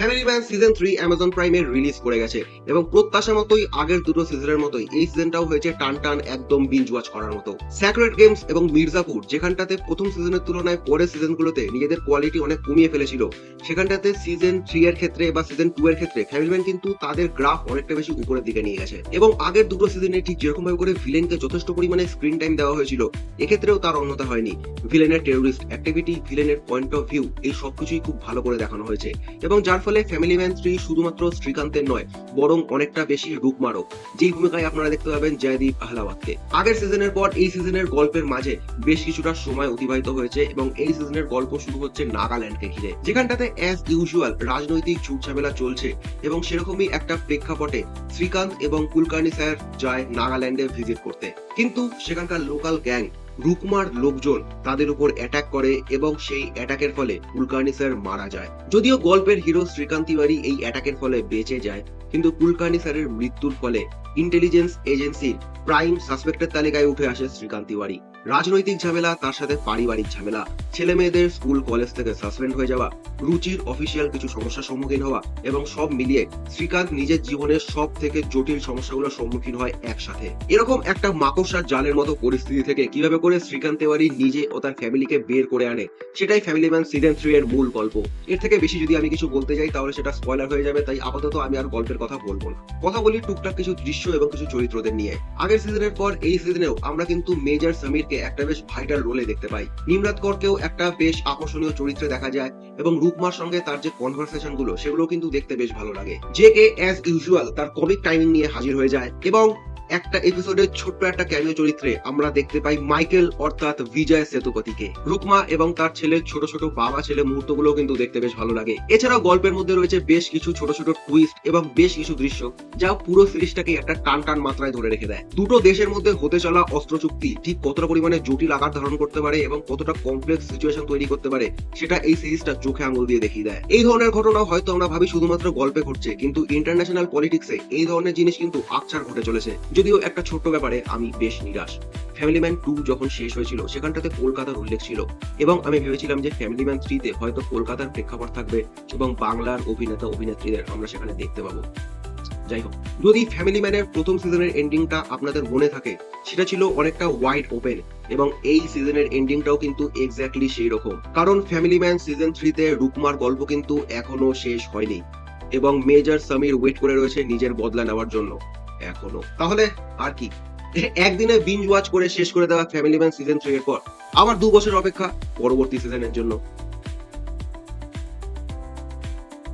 Family man season 3 Amazon প্রাইমে release করে গেছে এবং প্রত্যাশা মতোই আগের দুটো সিজনের মতোই এই সিজনটাও হয়েছে টান টান একদম বিঞ্জ ওয়াচ করার মতো। স্যাক্রেড গেমস এবং মির্জাপুর যেখানটাতে প্রথম সিজনের তুলনায় পরের সিজনগুলোতে নিজেদের কোয়ালিটি অনেক কমিয়ে ফেলেছিল, সেখানটাতে সিজন 3 এর ক্ষেত্রে বা সিজন 2 এর ক্ষেত্রে ফ্যামিলি ম্যান কিন্তু তাদের গ্রাফ অনেকটা বেশি উপরের দিকে নিয়ে গেছে এবং আগের দুটো সিজনে ঠিক যেরকম ভাবে করে ভিলেনকে যথেষ্ট পরিমাণে স্ক্রিন টাইম দেওয়া হয়েছিল, এক্ষেত্রেও তার অন্যতা হয়নি। ভিলেনের টেরোরিস্ট অ্যাক্টিভিটি, ভিলেনের পয়েন্ট অফ ভিউ, এই সবকিছুই খুব ভালো করে দেখানো হয়েছে এবং যার ফলে ফ্যামিলি ম্যান 3 শুধুমাত্র শ্রীকান্তের নয় বরং অনেকটা বেশি রূপমারক, যেই ভূমিকায় আপনারা দেখতে পাবেন জয়দীপ আহলাওয়াতকে। আগের সিজনের পর এই সিজনের গল্পের মাঝে বেশ কিছুটা সময় অতিবাহিত হয়েছে এবং এই সিজনের গল্প শুরু হচ্ছে নাগাল্যান্ডকে ঘিরে, যেখানটাতে অ্যাজ ইউজুয়াল রাজনৈতিক ঝুটঝামেলা চলছে এবং সেরকমই একটা প্রেক্ষাপটে শ্রীকান্ত এবং কুলকার্নি স্যার যায় নাগাল্যান্ডে ভিজিট করতে, কিন্তু সেখানকার লোকাল গ্যাং রুকমার লোকজন তাদের উপর অ্যাটাক করে এবং সেই অ্যাটাকের ফলে কুলকার্নি স্যার মারা যায়। যদিও গল্পের হিরো শ্রীকান্ত তিওয়ারি এই অ্যাটাকের ফলে বেঁচে যায়, কিন্তু কুলকার্নি স্যারের মৃত্যুর ফলে ইন্টেলিজেন্স এজেন্সির প্রাইম সাসপেক্টের তালিকায় উঠে আসে শ্রীকান্ত তিওয়ারি। রাজনৈতিক ঝামেলা, তার সাথে পারিবারিক ঝামেলা, ছেলে মেয়েদের স্কুল কলেজ থেকে সাসপেন্ড হয়ে যাওয়া, রুচির অফিসিয়াল কিছু সমস্যার সম্মুখীন হওয়া এবং সব মিলিয়ে শ্রীকান্ত নিজের জীবনের সব থেকে জটিল সমস্যাগুলোর সম্মুখীন হয় একসাথে। এরকম একটা মাকড়সার জালের মতো পরিস্থিতি থেকে কিভাবে করে শ্রীকান্ত তিওয়ারি নিজে ও তার ফ্যামিলিকে বের করে আনে, সেটাই ফ্যামিলি ম্যান সিজন 3 এর মূল গল্প। এর থেকে বেশি যদি আমি কিছু বলতে যাই তাহলে সেটা স্পয়লার হয়ে যাবে, তাই আপাতত আমি আর গল্পের কথা বলবো না। কথা বলি টুকটাক কিছু দৃশ্য এবং কিছু চরিত্রদের নিয়ে। আগের সিজনের পর এই সিজনেও আমরা কিন্তু মেজর সমীরকে একটা বেশ ভাইটাল রোলে দেখতে পাই, নিমরাত কৌরকেও একটা বেশ আকর্ষণীয় চরিত্রে দেখা যায় এবং রূপমার সঙ্গে তার যে কনভারসেশন গুলো সেগুলো কিন্তু দেখতে বেশ ভালো লাগে। যে কে অ্যাজ ইউজুয়াল তার কমিক টাইমিং নিয়ে হাজির হয়ে যায় এবং একটা এপিসোডের ছোট্ট একটা ক্যামিও চরিত্রে আমরা দেখতে পাই মাইকেল অর্থাৎ বিজয় সেতুপতিকে। রুকমা এবং তার ছেলের ছোট ছোট বাবা ছেলে মুহূর্তগুলো কিন্তু দেখতে বেশ ভালো লাগে। এছাড়াও গল্পের মধ্যে রয়েছে বেশ কিছু ছোট ছোট টুইস্ট এবং বেশ কিছু দৃশ্য যা পুরো সিরিজটাকে একটা টান টান মাত্রায় ধরে রেখে দেয়। দুটো দেশের মধ্যে হতে চলা অস্ত্র চুক্তি ঠিক কতটা পরিমাণে জটিল আকার ধারণ করতে পারে এবং কতটা কমপ্লেক্স সিচুয়েশন তৈরি করতে পারে সেটা এই সিরিজটা চোখে আঙুল দিয়ে দেখিয়ে দেয়। এই ধরনের ঘটনা হয়তো আমরা ভাবি শুধুমাত্র গল্পে ঘটছে, কিন্তু ইন্টারন্যাশনাল পলিটিক্সে এই ধরনের জিনিস কিন্তু আকছার ঘটে চলেছে। যদিও একটা ছোট্ট ব্যাপারে আমি বেশ নিরাশ। ফ্যামিলি ম্যান 2 যখন শেষ হয়েছিল সেখানটাতে কলকাতার উল্লেখ ছিল এবং আমি ভেবেছিলাম যে ফ্যামিলি ম্যান 3 তে হয়তো কলকাতার প্রেক্ষাপট থাকবে এবং বাংলার অভিনেতা অভিনেত্রীদের আমরা সেখানে দেখতে পাবো। যাই হোক, যদি ফ্যামিলি ম্যানের প্রথম সিজনের এন্ডিংটা আপনাদের মনে থাকে, সেটা ছিল অনেকটা ওয়াইড ওপেন এবং এই সিজনের এন্ডিংটাও কিন্তু এক্স্যাক্টলি সেই রকম। কারণ ফ্যামিলি ম্যান সিজন 3 তে রুকমার গল্প কিন্তু এখনো শেষ হয়নি এবং মেজর সমীর ওয়েট করে রয়েছে নিজের বদলা নেওয়ার জন্য এখনো। তাহলে আর কি, একদিনে বিঞ্জ ওয়াচ করে শেষ করে দেওয়া ফ্যামিলি ম্যান সিজন 3 এর পর আবার 2 বছর অপেক্ষা পরবর্তী সিজনের জন্য।